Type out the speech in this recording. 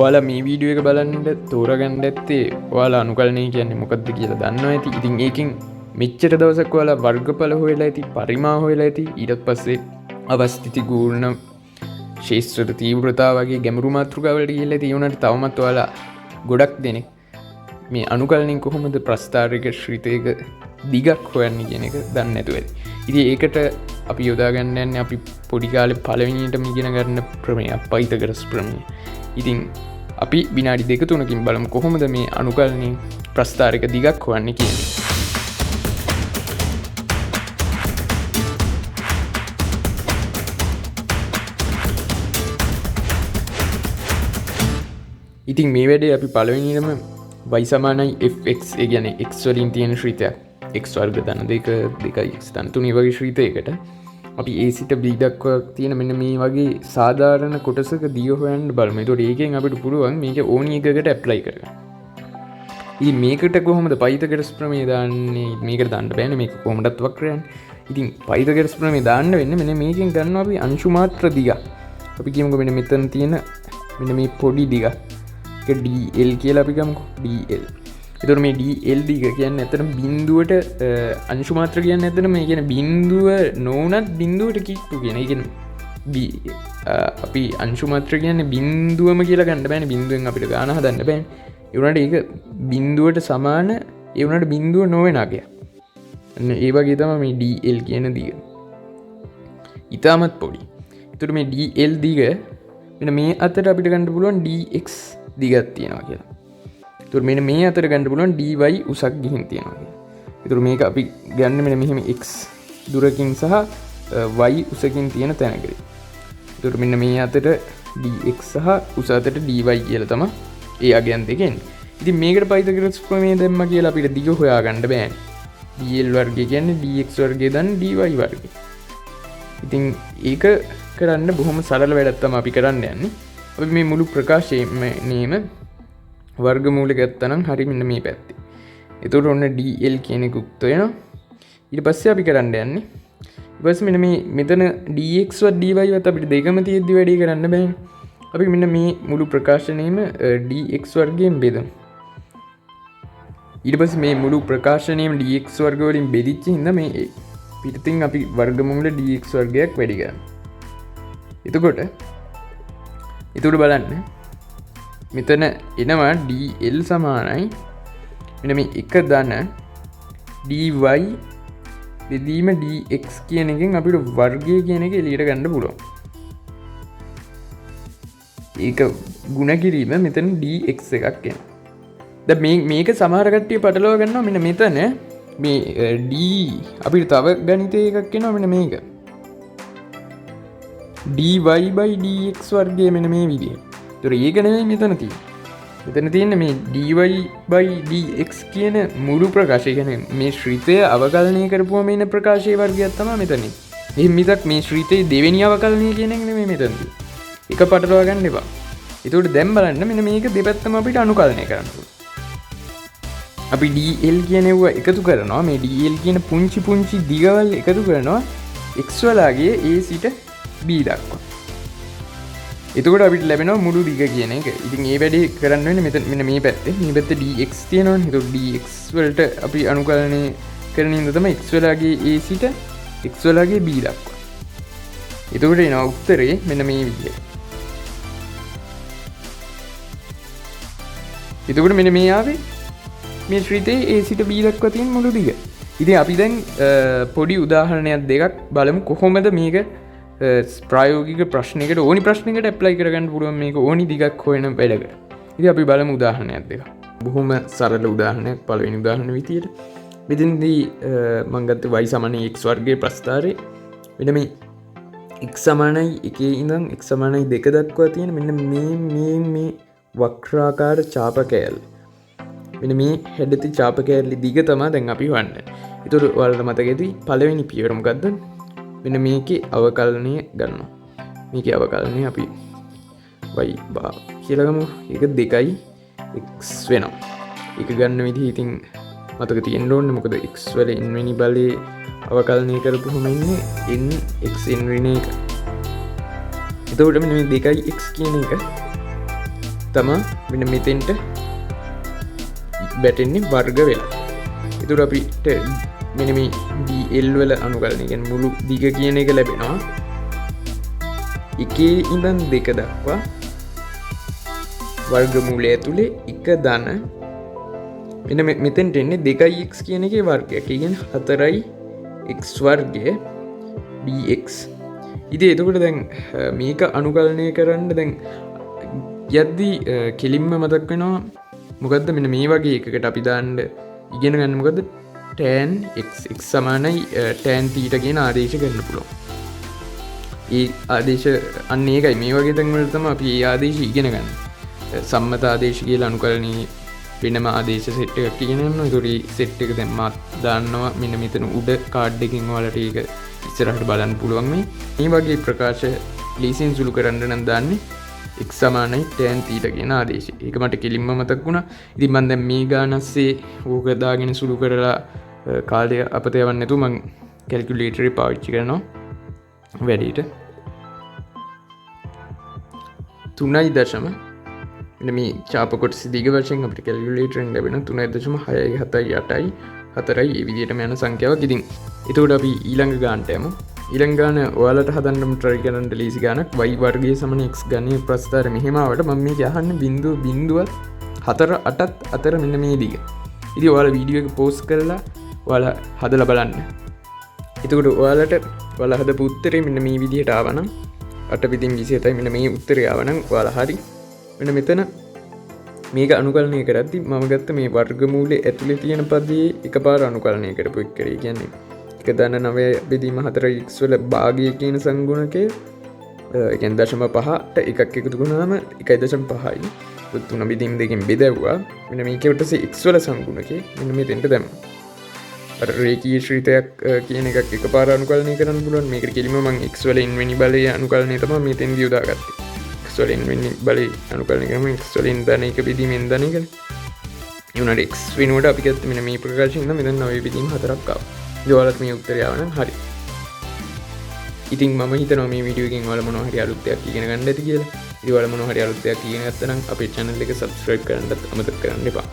ඔයාලා මේ වීඩියෝ එක බලන්න තෝරගන්න ඇත්තේ ඔයාලා අනුකලනය කියන්නේ මොකක්ද කියලා දන්නවා ඇති. ඉතින් ඒකෙන් මෙච්චර දවසක් ඔයාලා වර්ගඵල හොයලා ඇති, පරිමා හොයලා ඇති. ඊට පස්සේ අවස්ථිති ගුණ ශේෂ්ත්‍ර තීව්‍රතාව වගේ ගැඹුරු මාතෘකාවලට ගිහිල්ලා ඇති. ඒ උනාට තවමත් ඔයාලා ගොඩක් දෙනෙක් මේ අනුකලනයෙන් කොහොමද ප්‍රස්ථාරයක ශ්‍රිතයක දිගක් හොයන්නේ කියන එක දන්නේ නැතුව ඇති. ඉතින් ඒකට අපි යොදා ගන්න යන්නේ අපි පොඩි කාලේ පළවෙනියටම ඉගෙන ගන්න ප්‍රමේය පයිතගරස් ප්‍රමේය. ඉතින් අපි විනාඩි 2-3කින් බලමු කොහොමද මේ අනුකලනයෙන් ප්‍රස්ථාරයක දිගක් හොයන්නේ කියන්නේ. ඉතින් මේ වැඩේ අපි පළවෙනියටම y සමානයි fx ඒ කියන්නේ x වලින් තියෙන ශ්‍රිතයක් x වර්ග ධන 2 2 x ධන 3 වගේ ශ්‍රිතයකට අපි a සිට b දක්වා තියෙන මෙන්න මේ වගේ සාධාරණ කොටසක දිය හොයන්න බලමු. ඒතකොට ඒකෙන් අපිට පුළුවන් මේක ඕනි එකකට ඇප්ලයි කරගන්න. ඉතින් මේකට කොහොමද පයිතගරස් ප්‍රමේය දාන්නේ? මේකට දාන්න බෑනේ, මේක කොහොමදත් වක්‍රයන්නේ. ඉතින් පයිතගරස් ප්‍රමේය දාන්න වෙන්නේ මෙන්න මේකෙන් ගන්නවා අපි අංශු මාත්‍ර දිග. අපි කියමුකෝ මෙන්න මෙතන තියෙන මෙන්න මේ පොඩි දිග dl කියලා අපි ගමුකෝ dl. එතකොට මේ dl දිග කියන්නේ ඇත්තටම බිඳුවට අංශු මාත්‍ර කියන්නේ ඇත්තටම මේ කියන්නේ බිඳුව නොඋනත් බිඳුවට කිට්ටු කියන. ඒ කියන්නේ අපි අංශු මාත්‍ර කියන්නේ බිඳුවම කියලා ගන්න බෑනේ. බිඳුවෙන් අපිට ගාන හදන්න බෑනේ. ඒ වුණාට ඒක බිඳුවට සමාන, ඒ වුණාට බිඳුව නොවන අගයක්. අන්න ඒ වගේ තමයි මේ dl කියන දිග. ඊටමත් පොඩි. එතකොට මේ dl දිග මෙන්න මේ අතර අපිට ගන්න පුළුවන් dx දිගක් තියෙනවා කියලා. ඒතර මෙන්න මේ අතර ගන්න පුළුවන් dy උසක් ගිහින් තියෙනවා කියලා. ඒතර මේක අපි ගන්න මෙන්න මෙහෙම x දුරකින් සහ y උසකින් තියෙන තැනකදී. ඒතර මෙන්න මේ අතර dx සහ උස අතර dy කියලා තමයි ඒ අගයන් දෙක එන්නේ. ඉතින් මේකට පයිතගරස් ප්‍රමේය දැම්ම කියලා අපිට දිග හොයාගන්න බෑනේ. dl වර්ගය කියන්නේ dx වර්ගය දන්න dy වර්ගය. ඉතින් ඒක කරන්න බොහොම සරල වැඩක් තමයි අපි කරන්න යන්නේ. අපි මේ මුළු ප්‍රකාශයේම වර්ගමූල ගත්තා නම් හරි මෙන්න මේ පැත්තේ. එතකොට ඔන්න dl කියන එක උක්ත වෙනවා. ඊට පස්සේ අපි කරන්න යන්නේ ඊට පස්සේ මෙන්න මේ මෙතන dx වත් dy වත් අපිට දෙකම තියෙද්දි වැඩි කරන්න බෑනේ. අපි මෙන්න මේ මුළු ප්‍රකාශනයේම dx වර්ගයෙන් බෙදමු. ඊට පස්සේ මේ මුළු ප්‍රකාශනයේම dx වර්ග වලින් බෙදිච්ච හින්දා මේ පිටින් අපි වර්ගමූල dx වර්ගයක් වැඩි කරනවා. එතකොට බලන්න මෙතන එනවා dl සමානයි මෙන්න මේ එක ධන dy බෙදීම dx කියන එකෙන් අපිට වර්ගය කියන එක එළියට ගන්න පුළුවන්. ඒක ගුණ කිරීම මෙතන dx එකක් එනවා. දැන් මේක සමහර කට්ටිය පටලවා ගන්නවා මෙන්න මෙතන මේ d අපිට තව ගණිතය එකක් එනවා මෙන්න මේක. dy/dx වර්ගය මෙන්න මේ විදිහට. ඒතර ඒක නෙමෙයි මෙතන තියෙන්නේ. මෙතන තියෙන්නේ මේ dy/dx කියන මුළු ප්‍රකාශය. කියන්නේ මේ ශ්‍රිතය අවකලනය කරපුවම එන ප්‍රකාශයේ වර්ගයක් තමයි මෙතන. එහෙනම් මිසක් මේ ශ්‍රිතයේ දෙවෙනි අවකලනය කියන එක නෙමෙයි මෙතන තියෙන්නේ. එක පටලවා ගන්න එපා. ඒතකොට දැන් බලන්න මෙන්න මේක දෙපැත්තම අපිට අනුකලනය කරන්න පුළුවන්. අපි dl කියන ඒවා එකතු කරනවා. මේ dl කියන පුංචි පුංචි දිගවල් එකතු කරනවා x වලගේ a සිට b දක්වා. එතකොට අපිට ලැබෙනවා මුළු දිග කියන එක. ඉතින් මේ වැඩේ කරන්න වෙන්නේ මෙන්න මේ පැත්තේ. මේ පැත්තේ dx තියෙනවනේ. ඒතකොට dx වලට අපි අනුකලනය කරන ඉඳ තමයි x වලගේ a සිට x වලගේ b දක්වා. එතකොට එනවා උත්තරේ මෙන්න මේ විදිහට. එතකොට මෙන්න මේ ආවේ මේ ශ්‍රිතයේ a සිට b දක්වා තියෙන මුළු දිග. ඉතින් අපි දැන් පොඩි උදාහරණයක් දෙකක් බලමු කොහොමද මේක ප්‍රායෝගික ප්‍රශ්නයකට ඕනි ප්‍රශ්නයකට ඇප්ලයි කරගන්න පුළුවන් මේක ඕනි දිගක් හොයන වැඩකට. ඉතින් අපි බලමු උදාහරණයක් දෙකක්. බොහොම සරල උදාහරණයක් පළවෙනි උදාහරණ විදියට. මෙතනදී මම ගත්තේ y සමානයි x වර්ගයේ ප්‍රස්ථාරය. මෙන්න මේ x සමානයි 1 ඉඳන් x සමානයි 2 දක්වා තියෙන මෙන්න මේ වක්‍රාකාර ඡාප කෑල්ල. මෙන්න මේ හැඩති ඡාප කෑල්ල දිග තමයි දැන් අපි හොයන්නේ. ඒතර ඔයාලට මතක ඇති පළවෙනි පියවර මොකද්ද? මෙන්න මේකේ අවකලනය ගන්නවා. මේකේ අවකලනය අපි y බා කියලා ගමු. ඒක 2x වෙනවා. ඒක ගන්න විදිහ ඉතින් මතක තියෙන්න ඕනේ. මොකද x වල n වෙනි බලයේ අවකලනය කරපුවම ඉන්නේ n x n ඍණ 1. එතකොට මෙන්න මේ 2x කියන එක තමා මෙන්න මෙතෙන්ට බැටෙන්නේ වර්ග වෙලා. එතුර අපිට මෙන මේ DL වල අනුකලනය ගැන මුළු දිග කියන එක ලැබෙනවා. එකේ ඉඳන් දෙක දක්වා වර්ගමූලය ඇතුළේ එක ධන මෙන්න මෙතෙන්ට එන්නේ 2x කියන එකේ වර්ගයක්. ඒ කියන්නේ 4x වර්ගය dx. ඉතින් එතකොට දැන් මේක අනුකලනය කරන්න දැන් යද්දී කෙලින්ම මතක් වෙනවා මොකද්ද මෙන්න මේ වගේ එකකට අපි දාන්න ඉගෙන ගන්න මොකද්ද tan x x සමානයි tan θ කියන ආදේශ ගන්න පුළුවන්. ඒ ආදේශ අන්න ඒකයි මේ වගේ තැන් වල තමයි අපි ඒ ආදේශ ඉගෙන ගන්න. සම්මත ආදේශ කියලා අනුකලනයේ වෙනම ආදේශ සෙට් එකක් ඉගෙන ගන්නවා. ඒතකොට මේ සෙට් එක දැන් මාත් දාන්නවා මෙන්න මෙතන උඩ කාඩ් එකකින් ඔයාලට ඒක ඉස්සරහට බලන්න පුළුවන්. මේ වගේ ප්‍රකාශ ලීසින් සුළු කරන්න නම් දාන්නේ x සමානයි tan θ කියන ආදේශය. ඒක මට කෙලින්ම මතක් වුණා. ඉතින් මම දැන් මේ ගානස්සේ ඕක දාගෙන සුළු කරලා කාලය අපත යවන්න නැතුව මම කැල්කියුලේටර් එක පාවිච්චි කරනවා වැඩේට. 3.0 මෙන්න මේ ඡාප කොටස දිග වශයෙන් අපිට කැල්කියුලේටර් එකෙන් ලැබෙන 3.678 4යි ඒ විදිහටම යන සංඛ්‍යාවක්. ඉතින් එතකොට අපි ඊළඟ ගානට යමු. ඊළඟ ගාන ඔයාලට හදන්නම try කරන්න ලීසි ගානක් y වර්ගයේ සමාන x ගණයේ ප්‍රස්ථාර මෙහෙම ආවට මම මේක අහන්නේ 0.4 8ත් අතර මෙන්න මේ දිග. ඉතින් ඔයාලා වීඩියෝ එක පෝස් කරලා ඔයාලා හදලා බලන්න. එතකොට ඔයාලා හදපු උත්තරේ මෙන්න මේ විදිහට ආවනම් 8.27යි මෙන්න මේ උත්තරේ ආවනම් ඔයාලා හරි. මෙන්න මෙතන මේක අනුකලනය කරද්දි මම ගත්ත මේ වර්ගමූලයේ ඇතුලේ තියෙන පදයේ එකපාර අනුකලනය කරපු එක කරේ කියන්නේ 1/9 වල භාගය කියන සංගුණකය ඒ කියන්නේ 0.5ට එකක් එකතු කරාම 1.5යි 3/2කින් බෙදවුවා. මෙන්න මේ කොටසේ x වල සංගුණකේ මෙන්න මෙතෙන්ට දැම්මා. අර රේඛීය ශ්‍රිතයක් කියන එකක් එකපාර අනුකලනය කරන්න පුළුවන්. මේකට කෙලින්ම මම x වල n වෙනි බලයේ අනුකලනය තමයි මෙතෙන්දී උදාගත්තේ. x වල n වෙනි බලයේ අනුකලනය කරාම x වලින් ධන එක බෙදීම n ධන එකනේ. ඒ උනාට x වෙනුවට අපි ගත්ත මෙන්න මේ ප්‍රකාශයෙන් නම් මෙතන 9/4ක් ආවා. ඔයාලට මේ උත්තරය ආවනම් හරි. ඉතින් මම හිතනවා මේ වීඩියෝ එකෙන් ඔයාලා මොනවා හරි අලුත් දෙයක් ඉගෙන ගන්න ඇති කියලා. ඉතින් ඔයාලා මොනවා හරි අලුත් දෙයක් ඉගෙන ගත්තා නම් අපේ channel එක subscribe කරන්නත් අමතක කරන්න එපා.